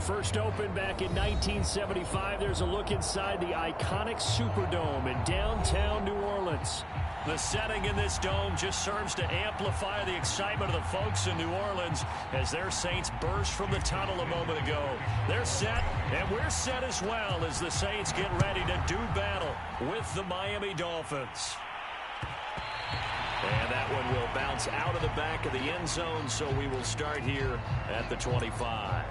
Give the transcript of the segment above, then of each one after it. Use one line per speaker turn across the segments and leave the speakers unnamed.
First opened back in 1975. There's a look inside the iconic Superdome in downtown New Orleans. The setting in this dome just serves to amplify the excitement of the folks in New Orleans as their Saints burst from the tunnel a moment ago. They're set, and we're set as well as the Saints get ready to do battle with the Miami Dolphins. And that one will bounce out of the back of the end zone, so we will start here at the 25.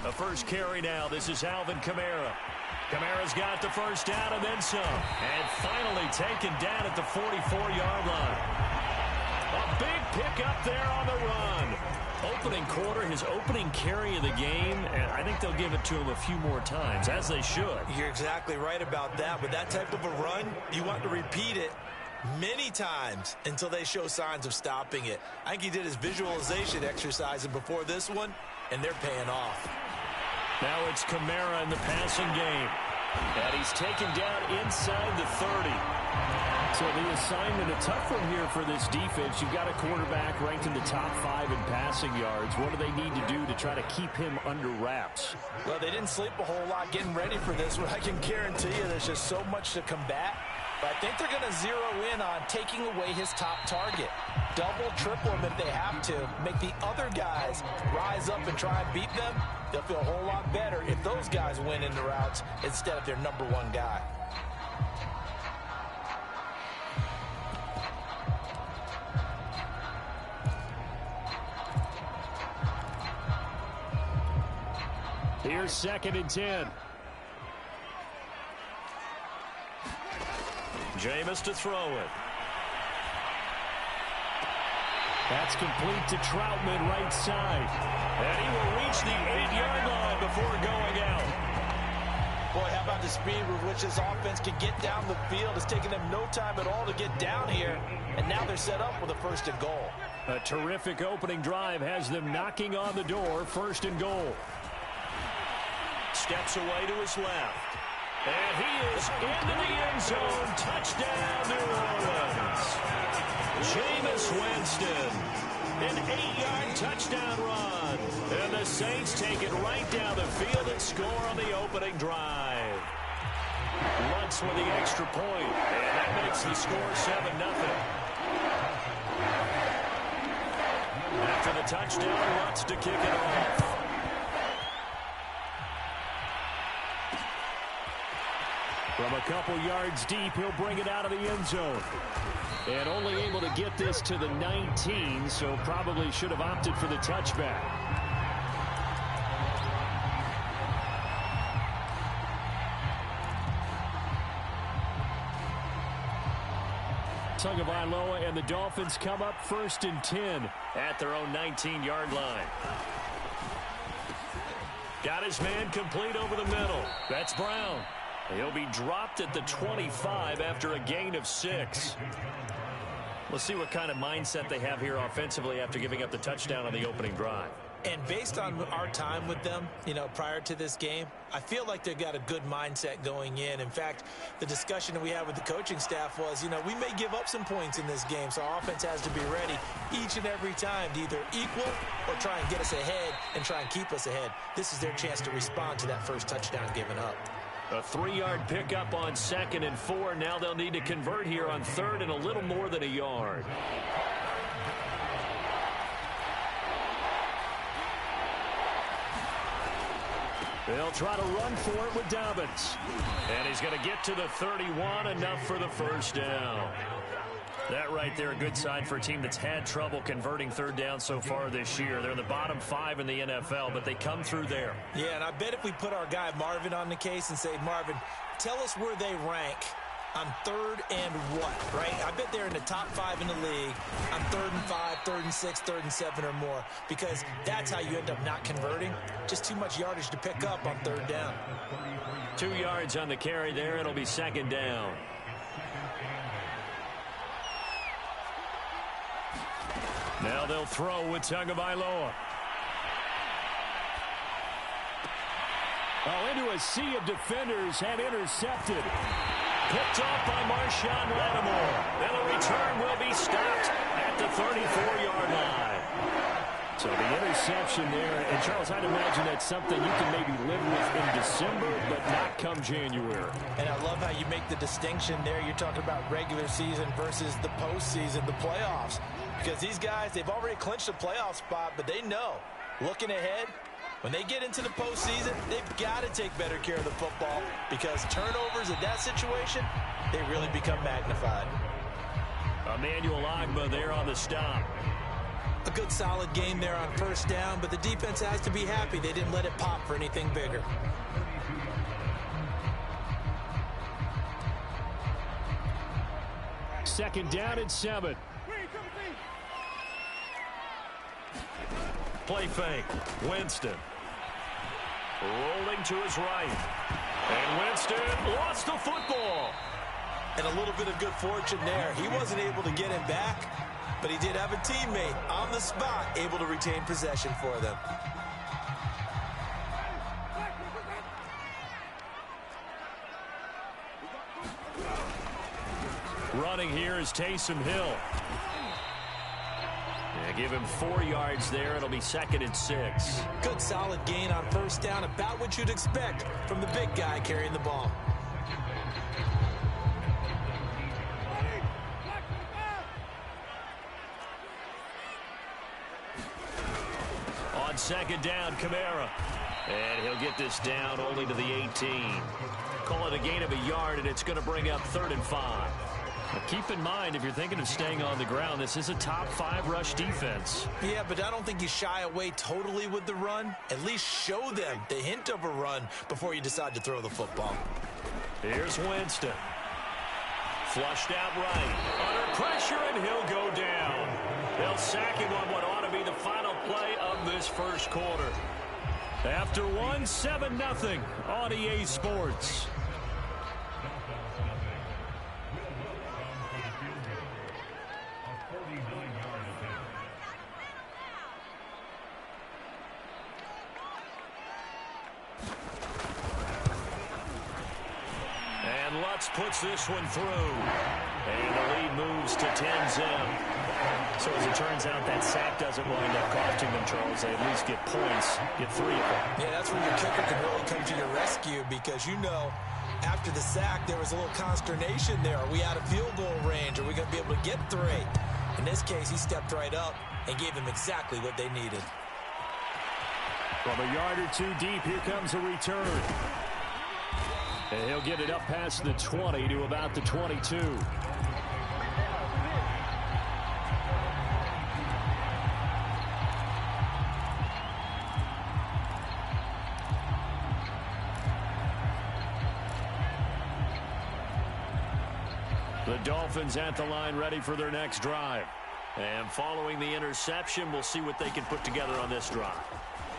The first carry now. This is Alvin Kamara. Kamara's got the first down and then some. And finally taken down at the 44-yard line. A big pickup there on the run. Opening quarter, his opening carry of the game, and I think they'll give it to him a few more times, as they should.
You're exactly right about that. With that type of a run, you want to repeat it many times until they show signs of stopping it. I think he did his visualization exercise before this one, and they're paying off.
Now it's Kamara in the passing game. And he's taken down inside the 30. So the assignment, a tough one here for this defense. You've got a quarterback ranked in the top 5 in passing yards. What do they need to do to try to keep him under wraps?
Well, they didn't sleep a whole lot getting ready for this one. I can guarantee you there's just so much to combat. But I think they're going to zero in on taking away his top target. Double, triple him if they have to. Make the other guys rise up and try and beat them. They'll feel a whole lot better if those guys win in the routes instead of their number one guy.
Here's 2nd and 10. Jameis to throw it. That's complete to Troutman, right side. And he will reach the 8-yard line before going out.
Boy, how about the speed with which this offense can get down the field? It's taken them no time at all to get down here. And now they're set up with a 1st and goal.
A terrific opening drive has them knocking on the door. 1st and goal. Steps away to his left. And he is into the end zone. Touchdown, New Orleans. Jameis Winston. An 8-yard touchdown run. And the Saints take it right down the field and score on the opening drive. Lutz with the extra point. And that makes the score 7-0. After the touchdown, Lutz to kick it off. From a couple yards deep, he'll bring it out of the end zone. And only able to get this to the 19, so probably should have opted for the touchback. Tagovailoa and the Dolphins come up 1st and 10 at their own 19-yard line. Got his man complete over the middle. That's Brown. He'll be dropped at the 25 after a gain of 6. We'll see what kind of mindset they have here offensively after giving up the touchdown on the opening drive.
And based on our time with them, prior to this game, I feel like they've got a good mindset going in. In fact, the discussion that we had with the coaching staff was, we may give up some points in this game, so our offense has to be ready each and every time to either equal or try and get us ahead and try and keep us ahead. This is their chance to respond to that first touchdown given up.
A 3-yard pickup on 2nd and 4. Now they'll need to convert here on 3rd and a little more than a yard. They'll try to run for it with Dobbins. And he's going to get to the 31, enough for the first down. That right there, a good sign for a team that's had trouble converting 3rd down so far this year. They're in the bottom 5 in the NFL, but they come through there.
Yeah, and I bet if we put our guy Marvin on the case and say, Marvin, tell us where they rank on 3rd and what, right? I bet they're in the top 5 in the league on 3rd and 5, 3rd and 6, 3rd and 7 or more, because that's how you end up not converting. Just too much yardage to pick up on 3rd down.
2 yards on the carry there. It'll be 2nd down. Now they'll throw with Tagovailoa. Oh, into a sea of defenders and intercepted. Picked off by Marshawn Lattimore. And the return will be stopped at the 34-yard line. So the interception there, and Charles, I'd imagine that's something you can maybe live with in December, but not come January.
And I love how you make the distinction there. You're talking about regular season versus the postseason, the playoffs. Because these guys, they've already clinched a playoff spot, but they know, looking ahead, when they get into the postseason, they've got to take better care of the football because turnovers in that situation, they really become magnified.
Emmanuel Ogbah there on the stop.
A good solid game there on first down, but the defense has to be happy they didn't let it pop for anything bigger.
Second down and 7. Play fake. Winston. Rolling to his right. And Winston lost the football.
And a little bit of good fortune there. He wasn't able to get him back, but he did have a teammate on the spot able to retain possession for them.
Running here is Taysom Hill. Yeah, give him 4 yards there. It'll be 2nd and 6.
Good solid gain on first down, about what you'd expect from the big guy carrying the ball.
On second down, Kamara. And he'll get this down only to the 18. Call it a gain of a yard, and it's going to bring up 3rd and 5. Now keep in mind, if you're thinking of staying on the ground, this is a top 5 rush defense.
Yeah, but I don't think you shy away totally with the run. At least show them the hint of a run before you decide to throw the football.
Here's Winston. Flushed out right. Under pressure, and he'll go down. They'll sack him on what ought to be the final play of this first quarter. After 1, 7-0 on EA Sports. And Lutz puts this one through. And the lead moves to 10-0. So as it turns out, that sack doesn't wind up costing them, Charles. They at least get points, get 3 of them.
Yeah, that's when your kicker can really come to your rescue because, you know, after the sack, there was a little consternation there. Are we out of field goal range? Are we going to be able to get 3? In this case, he stepped right up and gave them exactly what they needed.
From a yard or 2 deep, here comes a return. And he'll get it up past the 20 to about the 22. The Dolphins at the line ready for their next drive. And following the interception, we'll see what they can put together on this drive.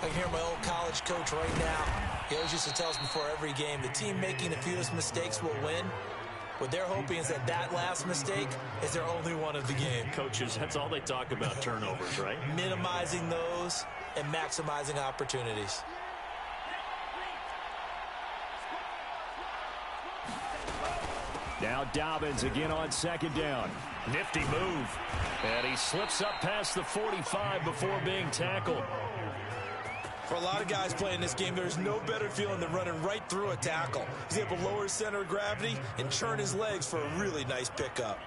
I can hear my old college coach right now. He always used to tell us before every game, the team making the fewest mistakes will win. What they're hoping is that that last mistake is their only one of the game.
Coaches, that's all they talk about, turnovers, right?
Minimizing those and maximizing opportunities.
Now Dobbins again on second down. Nifty move. And he slips up past the 45 before being tackled.
For a lot of guys playing this game, there's no better feeling than running right through a tackle. He's able to lower his center of gravity and churn his legs for a really nice pickup.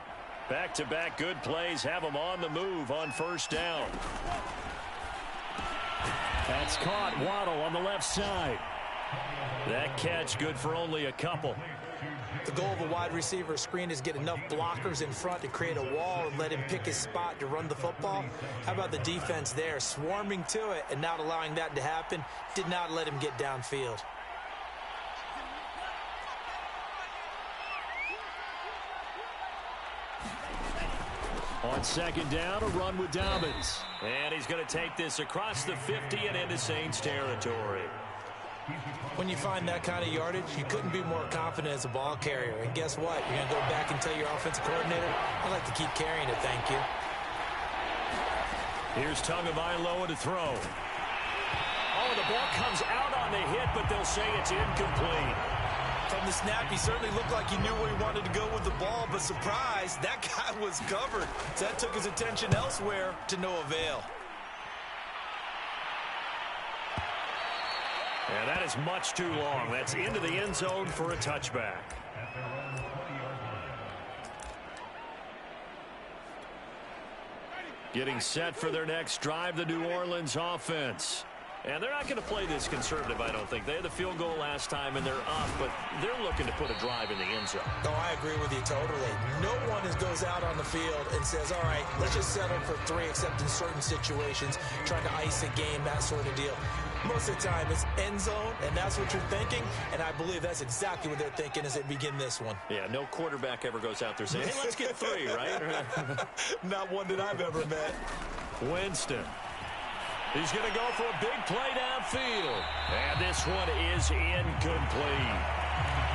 Back-to-back good plays have him on the move on first down. That's caught. Waddle on the left side. That catch good for only a couple.
The goal of a wide receiver screen is get enough blockers in front to create a wall and let him pick his spot to run the football. How about the defense there, swarming to it and not allowing that to happen? Did not let him get downfield.
On second down, a run with Dobbins. And he's going to take this across the 50 and into Saints territory.
When you find that kind of yardage, you couldn't be more confident as a ball carrier. And guess what? You're going to go back and tell your offensive coordinator, I'd like to keep carrying it, thank you.
Here's Tagovailoa to throw. Oh, the ball comes out on the hit, but they'll say it's incomplete.
From the snap, he certainly looked like he knew where he wanted to go with the ball, but surprise, that guy was covered. So that took his attention elsewhere to no avail.
And that is much too long. That's into the end zone for a touchback. Getting set for their next drive, the New Orleans offense. And they're not going to play this conservative, I don't think. They had the field goal last time, and they're up, but they're looking to put a drive in the end zone.
Oh, I agree with you totally. No one goes out on the field and says, all right, let's just settle for 3, except in certain situations, trying to ice a game, that sort of deal. Most of the time, it's end zone, and that's what you're thinking, and I believe that's exactly what they're thinking as they begin this one.
Yeah, no quarterback ever goes out there saying, hey, let's get 3, right?
Not one that I've ever met.
Winston. He's going to go for a big play downfield. And this one is incomplete.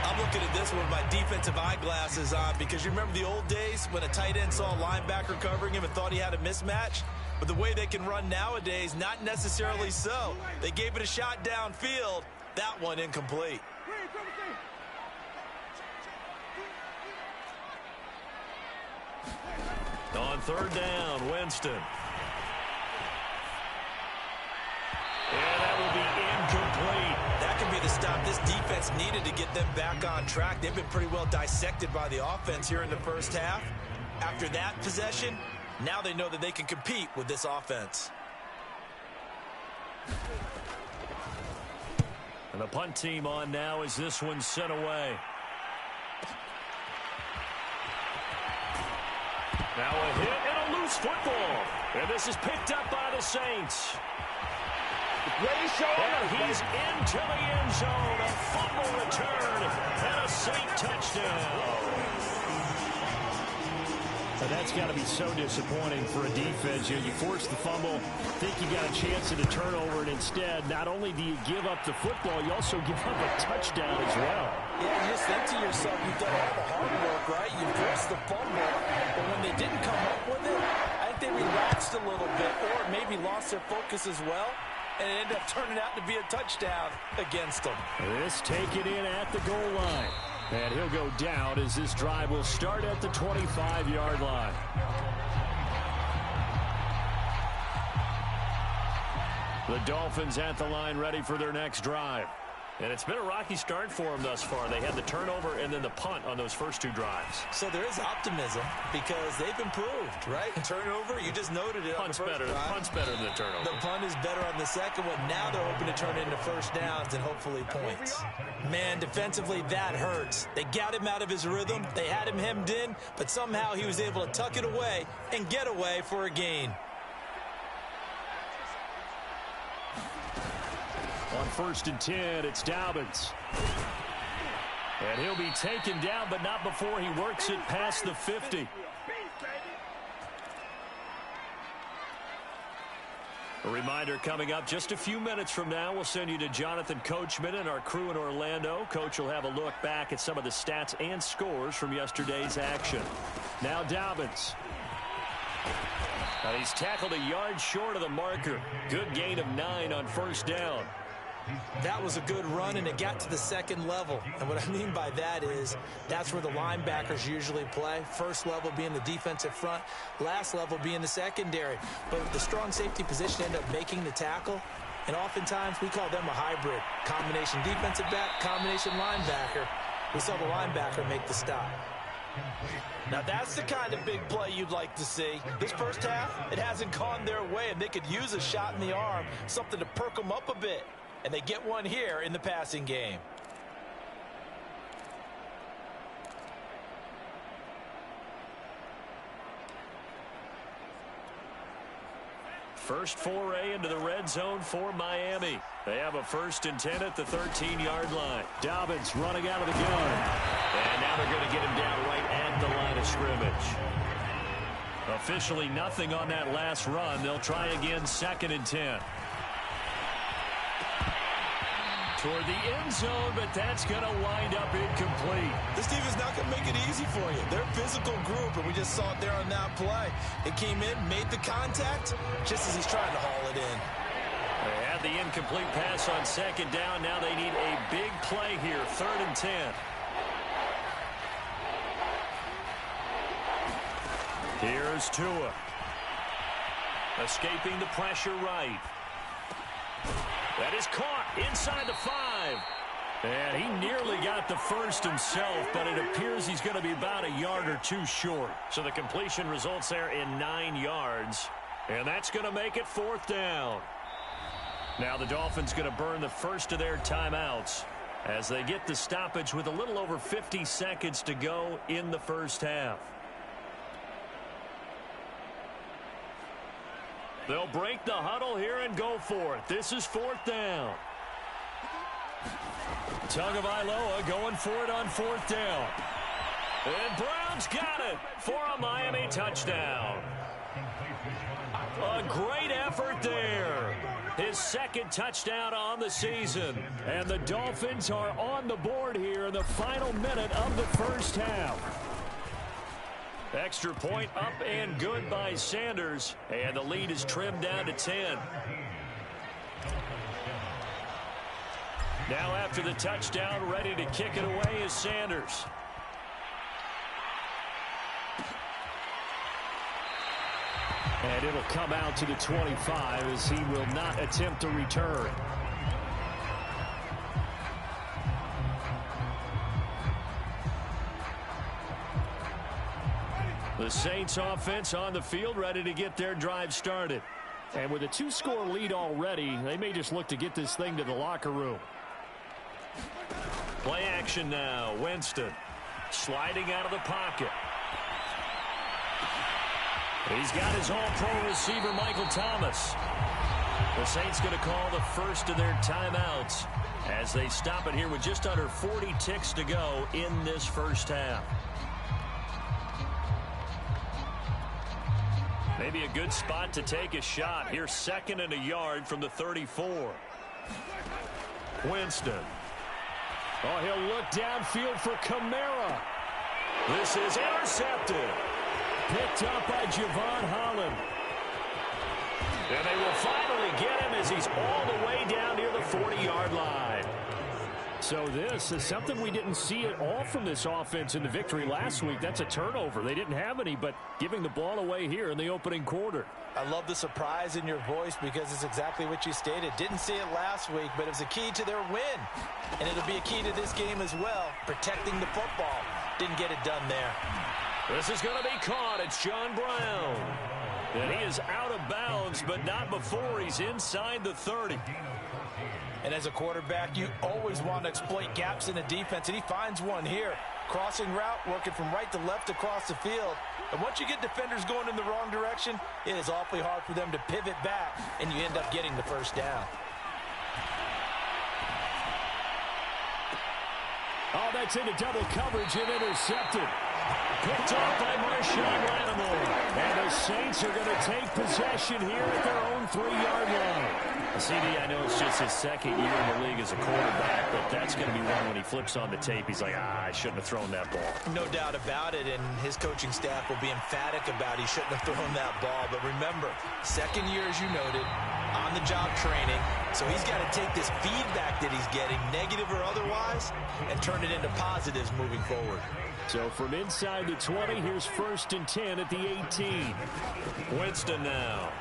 I'm looking at this one with my defensive eyeglasses on because you remember the old days when a tight end saw a linebacker covering him and thought he had a mismatch? But the way they can run nowadays, not necessarily so. They gave it a shot downfield. That one incomplete.
On 3rd down, Winston. And that will be incomplete.
That could be the stop this defense needed to get them back on track. They've been pretty well dissected by the offense here in the first half. After that possession, now they know that they can compete with this offense.
And the punt team on now as this one's sent away. Now a hit and a loose football. And this is picked up by the Saints. And he's into the end zone. A fumble return and a Saint touchdown. And that's got to be so disappointing for a defense. You force the fumble, think you got a chance at a turnover, and instead, not only do you give up the football, you also give up a touchdown as well.
Yeah, you just think to yourself, you've done all the hard work, right? You forced the fumble, but when they didn't come up with it, I think they relaxed a little bit or maybe lost their focus as well, and it ended up turning out to be a touchdown against them.
This taken in at the goal line. And he'll go down as this drive will start at the 25-yard line. The Dolphins at the line ready for their next drive. And it's been a rocky start for them thus far. They had the turnover and then the punt on those first 2 drives.
So there is optimism because they've improved, right? Turnover, you just noted it.
Punt's better than the turnover.
The punt is better on the second one. Now they're hoping to turn it into first downs and hopefully points. Man, defensively, that hurts. They got him out of his rhythm. They had him hemmed in, but somehow he was able to tuck it away and get away for a gain.
On 1st and 10, it's Dobbins. And he'll be taken down, but not before he works it past the 50. A reminder coming up just a few minutes from now, we'll send you to Jonathan Coachman and our crew in Orlando. Coach will have a look back at some of the stats and scores from yesterday's action. Now Dobbins. He's tackled a yard short of the marker. Good gain of 9 on 1st down.
That was a good run, and it got to the second level. And what I mean by that is that's where the linebackers usually play. First level being the defensive front, last level being the secondary. But the strong safety position ended up making the tackle, and oftentimes we call them a hybrid. Combination defensive back, combination linebacker. We saw the linebacker make the stop. Now that's the kind of big play you'd like to see. This first half, it hasn't gone their way, and they could use a shot in the arm, something to perk them up a bit. And they get one here in the passing game.
First foray into the red zone for Miami. They have a 1st and 10 at the 13-yard line. Dobbins running out of the gun. And now they're going to get him down right at the line of scrimmage. Officially nothing on that last run. They'll try again 2nd and 10. Toward the end zone, but that's going to wind up incomplete.
This team is not going to make it easy for you. They're a physical group, and we just saw it there on that play. It came in, made the contact, just as he's trying to haul it in.
They had the incomplete pass on second down. Now they need a big play here, 3rd and 10. Here's Tua. Escaping the pressure right. That is caught inside the 5. And he nearly got the first himself, but it appears he's going to be about a yard or two short. So the completion results there in 9 yards. And that's going to make it 4th down. Now the Dolphins going to burn the first of their timeouts as they get the stoppage with a little over 50 seconds to go in the first half. They'll break the huddle here and go for it. This is 4th down. Tagovailoa going for it on 4th down. And Brown's got it for a Miami touchdown. A great effort there. His 2nd touchdown on the season. And the Dolphins are on the board here in the final minute of the first half. Extra point up and good by Sanders. And the lead is trimmed down to 10. Now after the touchdown, ready to kick it away is Sanders. And it'll come out to the 25 as he will not attempt to return. The Saints offense on the field, ready to get their drive started. And with a 2-score lead already, they may just look to get this thing to the locker room. Play action now. Winston sliding out of the pocket. He's got his all-pro receiver, Michael Thomas. The Saints going to call the first of their timeouts as they stop it here with just under 40 ticks to go in this first half. Maybe a good spot to take a shot. Here's 2nd and a yard from the 34. Winston. Oh, he'll look downfield for Kamara. This is intercepted. Picked up by Javon Holland. And they will finally get him as he's all the way down near the 40-yard line. So this is something we didn't see at all from this offense in the victory last week. That's a turnover. They didn't have any, but giving the ball away here in the opening quarter.
I love the surprise in your voice because it's exactly what you stated. Didn't see it last week, but it was a key to their win. And it'll be a key to this game as well, protecting the football. Didn't get it done there.
This is going to be caught. It's John Brown. And he is out of bounds, but not before he's inside the 30.
And as a quarterback, you always want to exploit gaps in the defense, and he finds one here. Crossing route, working from right to left across the field. And once you get defenders going in the wrong direction, it is awfully hard for them to pivot back, and you end up getting the first down.
Oh, that's into double coverage and intercepted. Picked off by Marshawn Lattimore. And the Saints are going to take possession here at their own 3-yard line. CD, I know it's just his 2nd year in the league as a quarterback, but that's going to be one when he flips on the tape. He's like, I shouldn't have thrown that ball.
No doubt about it, and his coaching staff will be emphatic about he shouldn't have thrown that ball. But remember, 2nd year, as you noted, on-the-job training. So he's got to take this feedback that he's getting, negative or otherwise, and turn it into positives moving forward.
So from inside the 20, here's 1st and 10 at the 18. Winston now.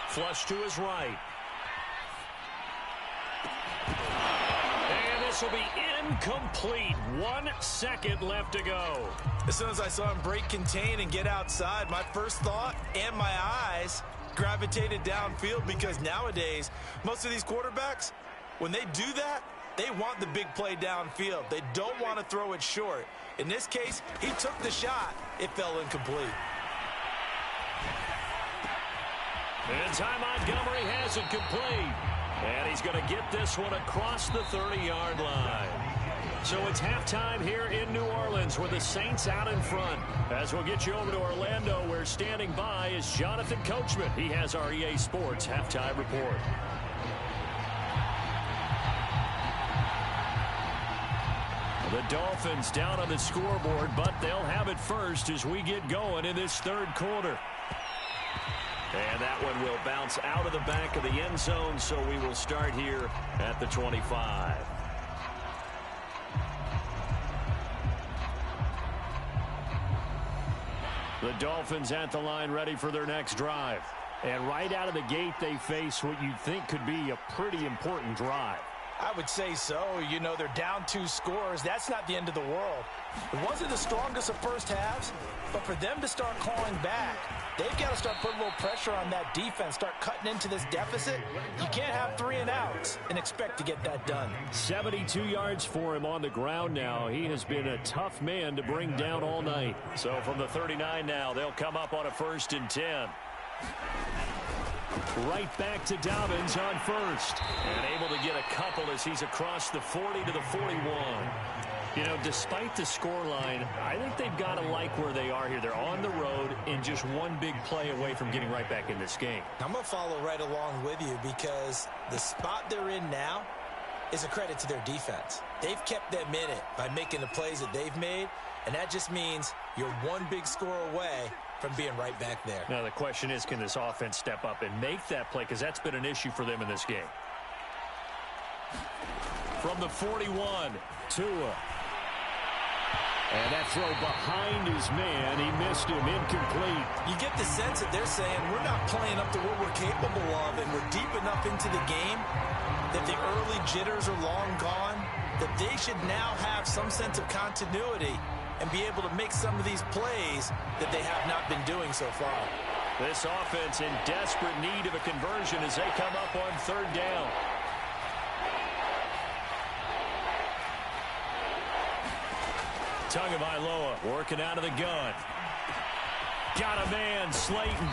Flush to his right. And this will be incomplete. 1 second left to go.
As soon as I saw him break contain and get outside, my first thought and my eyes gravitated downfield because nowadays, most of these quarterbacks, when they do that, they want the big play downfield. They don't want to throw it short. In this case, he took the shot. It fell incomplete.
And Ty Montgomery has it complete. And he's going to get this one across the 30-yard line. So it's halftime here in New Orleans with the Saints out in front. As we'll get you over to Orlando, where standing by is Jonathan Coachman. He has our EA Sports halftime report. Dolphins down on the scoreboard, but they'll have it first as we get going in this third quarter. And that one will bounce out of the back of the end zone, so we will start here at the 25. The Dolphins at the line ready for their next drive. And right out of the gate, they face what you'd think could be a pretty important drive.
I would say so. You know, they're down 2 scores. That's not the end of the world. It wasn't the strongest of first halves, but for them to start clawing back, they've got to start putting a little pressure on that defense, start cutting into this deficit. You can't have 3 and outs and expect to get that done.
72 yards for him on the ground now. He has been a tough man to bring down all night. So from the 39 now, they'll come up on a 1st and 10. Right back to Dobbins on first. And able to get a couple as he's across the 40 to the 41. You know, despite the scoreline, I think they've got to like where they are here. They're on the road and just one big play away from getting right back in this game.
I'm going to follow right along with you because the spot they're in now is a credit to their defense. They've kept them in it by making the plays that they've made, and that just means you're one big score away from being right back there.
Now the question is, can this offense step up and make that play? Because that's been an issue for them in this game. From the 41, Tua. And that throw behind his man. He missed him. Incomplete.
You get the sense that they're saying we're not playing up to what we're capable of, and we're deep enough into the game that the early jitters are long gone, that they should now have some sense of continuity and be able to make some of these plays that they have not been doing so far.
This offense in desperate need of a conversion as they come up on 3rd down. Tagovailoa working out of the gun. Got a man, Slayton.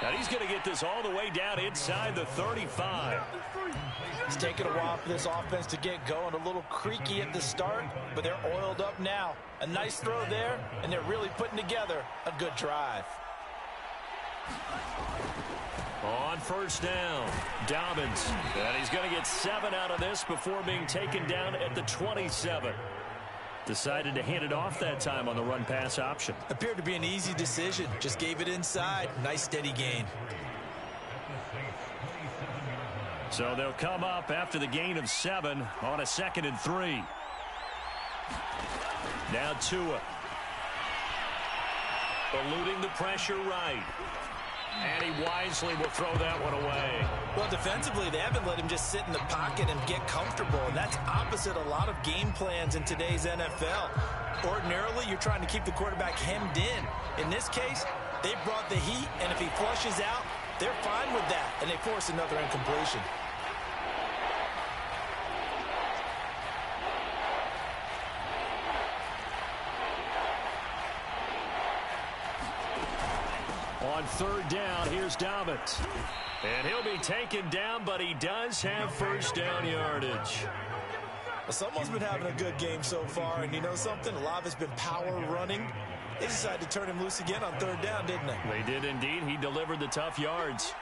Now he's going to get this all the way down inside the 35.
It's taken a while for this offense to get going. A little creaky at the start, but they're oiled up now. A nice throw there, and they're really putting together a good drive.
On 1st down, Dobbins. And he's going to get 7 out of this before being taken down at the 27. Decided to hand it off that time on the run-pass option.
Appeared to be an easy decision. Just gave it inside. Nice steady gain.
So they'll come up after the gain of 7 on a 2nd and 3. Now Tua. Eluding the pressure right. And he wisely will throw that one away.
Well, defensively, they haven't let him just sit in the pocket and get comfortable, and that's opposite a lot of game plans in today's NFL. Ordinarily, you're trying to keep the quarterback hemmed in. In this case, they brought the heat, and if he flushes out, they're fine with that, and they force another incompletion.
On 3rd down, here's Dobbins. And he'll be taken down, but he does have 1st down yardage.
Well, someone's been having a good game so far, and you know something? A lot of it's been power running. They decided to turn him loose again on 3rd down, didn't they?
They did indeed. He delivered the tough yards.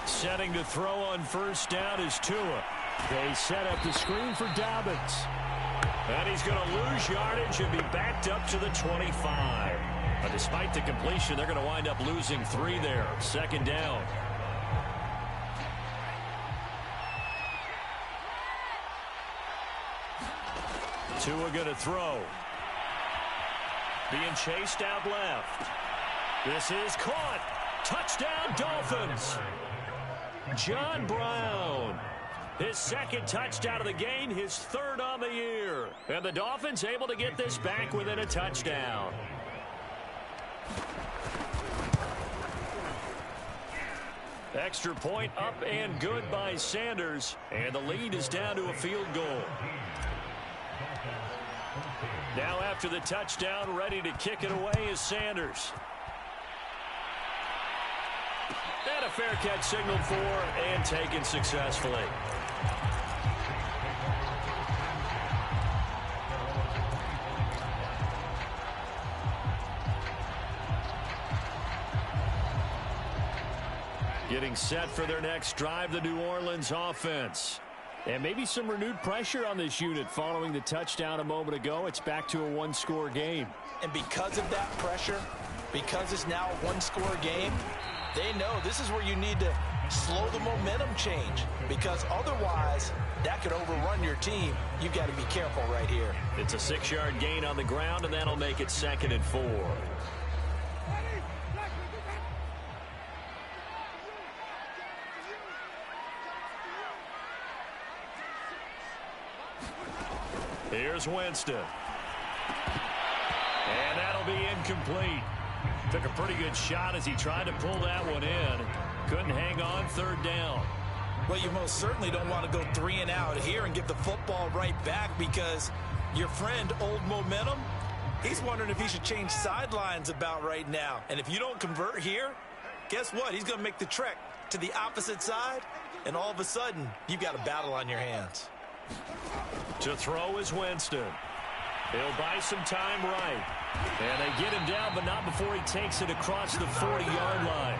Setting to throw on 1st down is Tua. They set up the screen for Dobbins. And he's going to lose yardage and be backed up to the 25. But despite the completion, they're going to wind up losing 3 there. 2nd down. Tua going to throw. Being chased out left. This is caught. Touchdown, Dolphins. John Brown. His 2nd touchdown of the game, his 3rd on the year. And the Dolphins able to get this back within a touchdown. Extra point up and good by Sanders. And the lead is down to a field goal. Now after the touchdown, ready to kick it away is Sanders. And a fair catch signaled for and taken successfully. Getting set for their next drive, the New Orleans offense. And maybe some renewed pressure on this unit following the touchdown a moment ago. It's back to a one-score game.
And because of that pressure, because it's now a one-score game, they know this is where you need to slow the momentum change, because otherwise that could overrun your team. You've got to be careful right here.
It's a 6-yard gain on the ground, and that'll make it 2nd and 4. Here's Winston. And that'll be incomplete. Took a pretty good shot as he tried to pull that one in. Couldn't hang on, 3rd down.
Well, you most certainly don't want to go 3 and out here and give the football right back, because your friend, Old Momentum, he's wondering if he should change sidelines about right now. And if you don't convert here, guess what? He's going to make the trek to the opposite side, and all of a sudden, you've got a battle on your hands.
To throw is Winston. He'll buy some time right. And they get him down, but not before he takes it across the 40-yard line.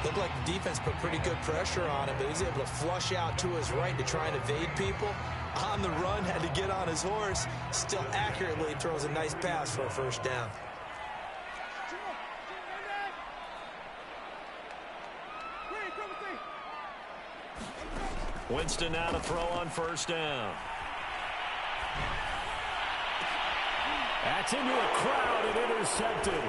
Looked like the defense put pretty good pressure on him, but he's able to flush out to his right to try and evade people. On the run, had to get on his horse. Still accurately throws a nice pass for a 1st down.
Winston now to throw on 1st down. That's into a crowd and intercepted.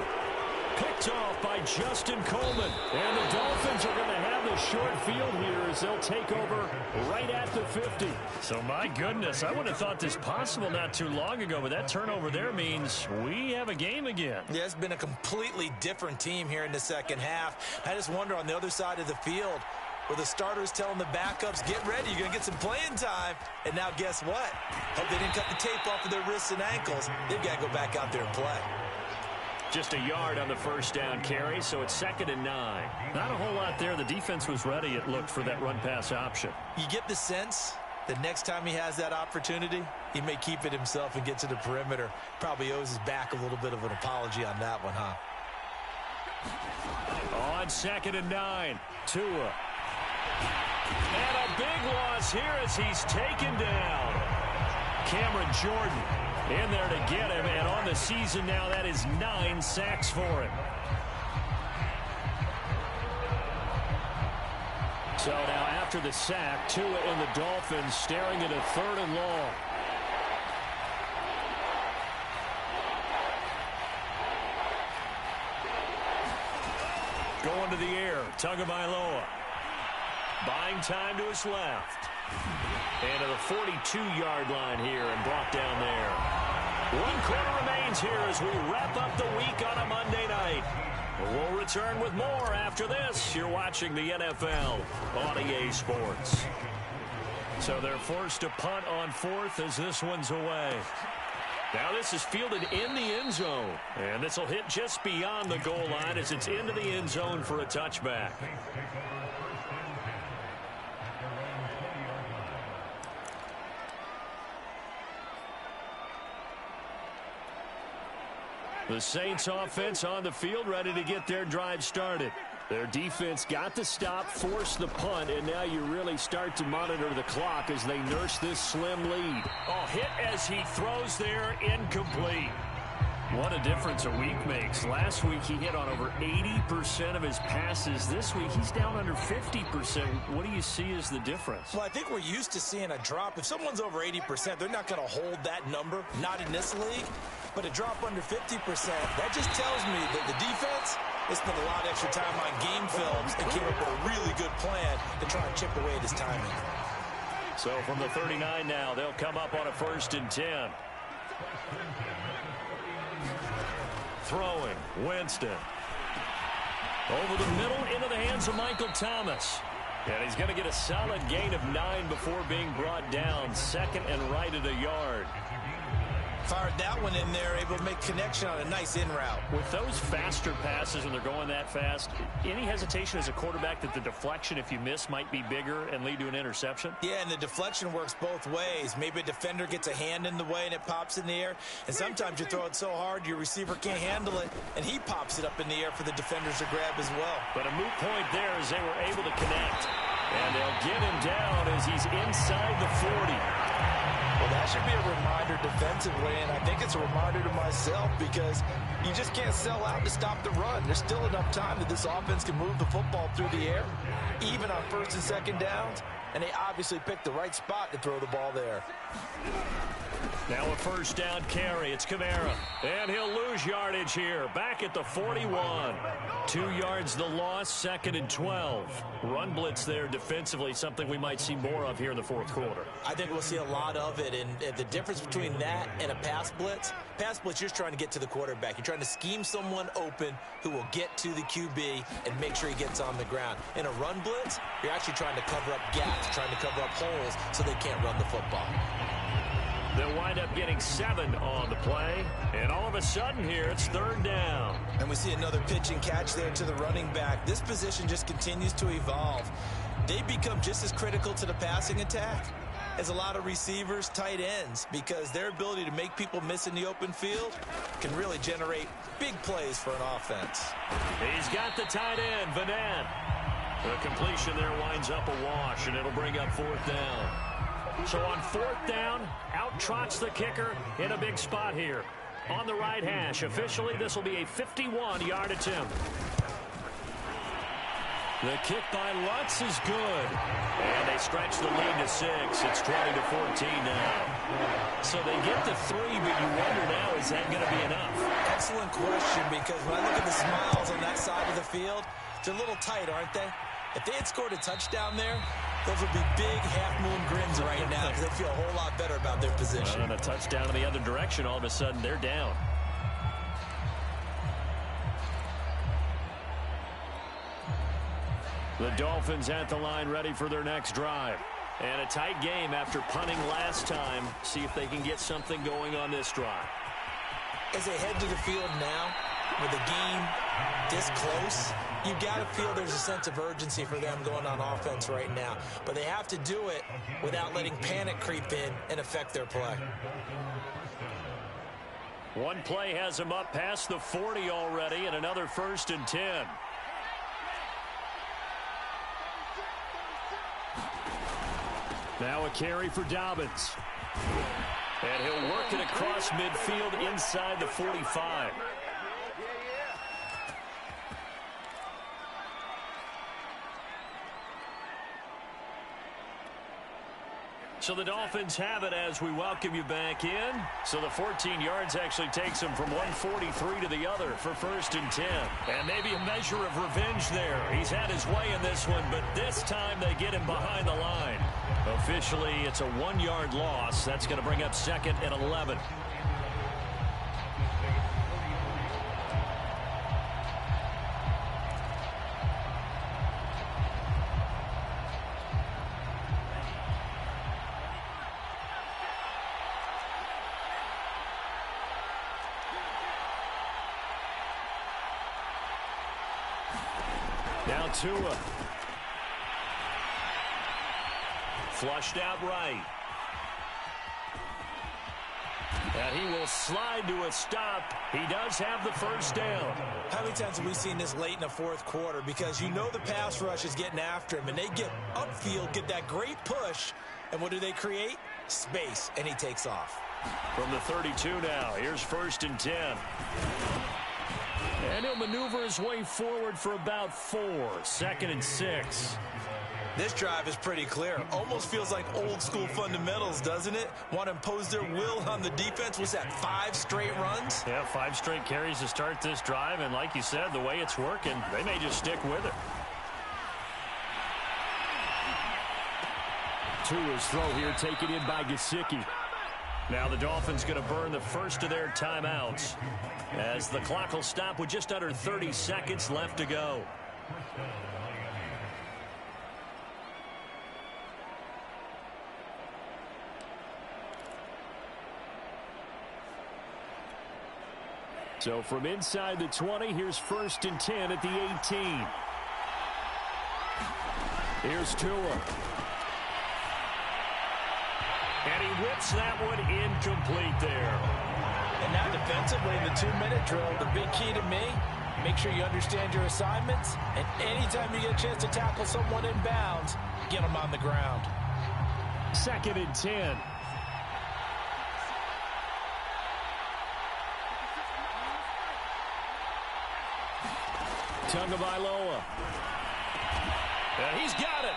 Picked off by Justin Coleman. And the Dolphins are going to have the short field here as they'll take over right at the 50. So, my goodness, I would have thought this possible not too long ago, but that turnover there means we have a game again.
Yeah, it's been a completely different team here in the 2nd half. I just wonder on the other side of the field, where the starters telling the backups, get ready, you're going to get some playing time. And now guess what? Hope they didn't cut the tape off of their wrists and ankles. They've got to go back out there and play.
Just a yard on the 1st down carry, so it's 2nd and 9. Not a whole lot there. The defense was ready, it looked, for that run-pass option.
You get the sense that next time he has that opportunity, he may keep it himself and get to the perimeter. Probably owes his back a little bit of an apology on that one, huh?
On 2nd and 9, Tua. And a big loss here as he's taken down. Cameron Jordan in there to get him, and on the season now, that is 9 sacks for him. So now after the sack, Tua and the Dolphins staring at a 3rd and long. Going to the air, Tagovailoa. Buying time to his left. And to the 42-yard line here and brought down there. 1 quarter remains here as we wrap up the week on a Monday night. We'll return with more after this. You're watching the NFL on EA Sports. So they're forced to punt on 4th as this one's away. Now this is fielded in the end zone. And this will hit just beyond the goal line as it's into the end zone for a touchback. The Saints offense on the field, ready to get their drive started. Their defense got the stop, forced the punt, and now you really start to monitor the clock as they nurse this slim lead. Oh, hit as he throws there, incomplete. What a difference a week makes. Last week he hit on over 80% of his passes. This week he's down under 50%. What do you see as the difference?
Well, I think we're used to seeing a drop. If someone's over 80%, they're not going to hold that number, not in this league. But a drop under 50%, that just tells me that the defense has spent a lot of extra time on game films and came up with a really good plan to try and chip away at his timing.
So from the 39 now, they'll come up on a 1st and 10. Throwing, Winston. Over the middle, into the hands of Michael Thomas. And he's going to get a solid gain of 9 before being brought down. 2nd and right at a yard.
Fired that one in there, able to make connection on a nice in route.
With those faster passes when they're going that fast, any hesitation as a quarterback that the deflection, if you miss, might be bigger and lead to an interception?
Yeah, and the deflection works both ways. Maybe a defender gets a hand in the way and it pops in the air. And sometimes you throw it so hard your receiver can't handle it, and he pops it up in the air for the defenders to grab as well.
But a moot point there as they were able to connect. And they'll get him down as he's inside the 40.
Well, that should be a reminder defensively, and I think it's a reminder to myself because you just can't sell out to stop the run. There's still enough time that this offense can move the football through the air, even on first and second downs, and they obviously picked the right spot to throw the ball there.
Now a first down carry. It's Kamara. And he'll lose yardage here. Back at the 41. 2 yards the loss, 2nd and 12. Run blitz there defensively, something we might see more of here in the fourth quarter.
I think we'll see a lot of it, and the difference between that and a pass blitz, you're just trying to get to the quarterback. You're trying to scheme someone open who will get to the QB and make sure he gets on the ground. In a run blitz, you're actually trying to cover up gaps, trying to cover up holes so they can't run the football.
They'll wind up getting 7 on the play. And all of a sudden here, it's 3rd down.
And we see another pitch and catch there to the running back. This position just continues to evolve. They become just as critical to the passing attack as a lot of receivers, tight ends, because their ability to make people miss in the open field can really generate big plays for an offense.
He's got the tight end, Vanette. The completion there winds up a wash, and it'll bring up 4th down. So on 4th down, out trots the kicker in a big spot here. On the right hash, officially this will be a 51-yard attempt. The kick by Lutz is good. And they stretch the lead to 6. It's 20-14 now. So they get to 3, but you wonder now, is that going to be enough?
Excellent question, because when I look at the smiles on that side of the field, they're a little tight, aren't they? If they had scored a touchdown there, those would be big half-moon grins right now because they feel a whole lot better about their position.
And a touchdown in the other direction, all of a sudden they're down. The Dolphins at the line ready for their next drive. And a tight game after punting last time. See if they can get something going on this drive.
As they head to the field now, with the game this close, you got to feel there's a sense of urgency for them going on offense right now. But they have to do it without letting panic creep in and affect their play.
One play has them up past the 40 already, and another 1st and 10. Now a carry for Dobbins. And he'll work it across midfield inside the 45. So the Dolphins have it as we welcome you back in. So the 14 yards actually takes them from 143 to the other for 1st and 10. And maybe a measure of revenge there. He's had his way in this one, but this time they get him behind the line. Officially, it's a 1-yard loss. That's going to bring up 2nd and 11. Now Tua. Flushed out right. And he will slide to a stop. He does have the 1st down.
How many times have we seen this late in the 4th quarter? Because you know the pass rush is getting after him, and they get upfield, get that great push, and what do they create? Space, and he takes off.
From the 32 now, here's 1st and 10. And he'll maneuver his way forward for about 4. 2nd and 6.
This drive is pretty clear. Almost feels like old school fundamentals, doesn't it? Want to impose their will on the defense. Was that 5 straight runs?
Yeah, 5 straight carries to start this drive. And like you said, the way it's working, they may just stick with it. Tua's throw here taken in by Gesicki. Now the Dolphins going to burn the first of their timeouts as the clock will stop with just under 30 seconds left to go. So from inside the 20, here's 1st and 10 at the 18. Here's Tua. And he whips that one incomplete there.
And now defensively in the 2-minute drill, the big key to me, make sure you understand your assignments. And anytime you get a chance to tackle someone in bounds, get them on the ground.
2nd and 10. Tagovailoa. And he's got it.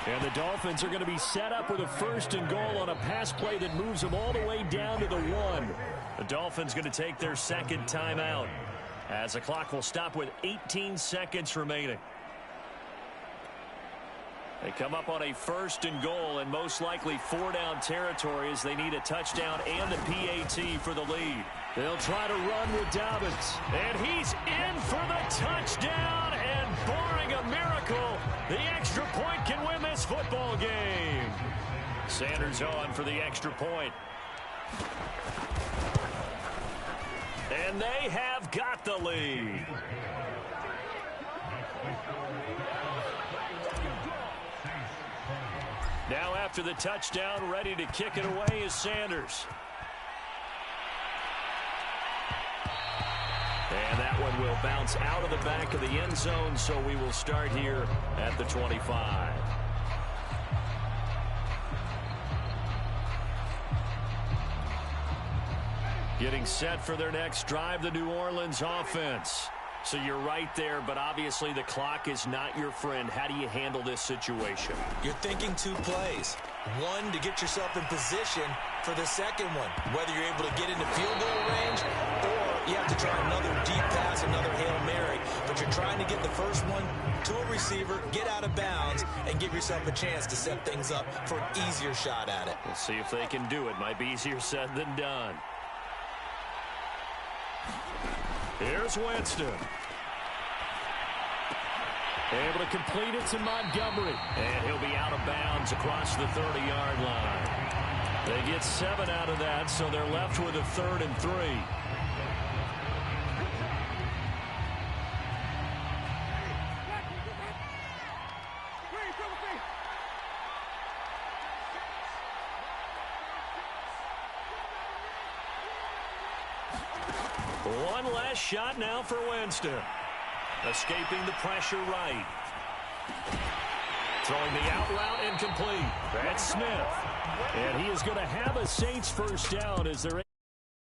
And the Dolphins are going to be set up with a 1st and goal on a pass play that moves them all the way down to the 1. The Dolphins going to take their 2nd timeout as the clock will stop with 18 seconds remaining. They come up on a 1st and goal and most likely 4-down territory as they need a touchdown and a PAT for the lead. They'll try to run with Dobbins. And he's in for the touchdown. And barring a miracle, the extra point can win this football game. Sanders on for the extra point. And they have got the lead. Now after the touchdown, ready to kick it away is Sanders. And that one will bounce out of the back of the end zone, so we will start here at the 25. Getting set for their next drive, the New Orleans offense. So you're right there, but obviously the clock is not your friend. How do you handle this situation?
You're thinking 2 plays. One, to get yourself in position for the second one, whether you're able to get into field goal range or you have to try another deep pass, another Hail Mary. But you're trying to get the first one to a receiver, get out of bounds, and give yourself a chance to set things up for an easier shot at it.
We'll see if they can do it. Might be easier said than done. Here's Winston. Able to complete it to Montgomery. And he'll be out of bounds across the 30-yard line. They get 7 out of that, so they're left with a 3rd and 3. One last shot now for Winston. Escaping the pressure right. Throwing the out route incomplete. That's Smith. And he is going to have a Saints 1st down as they're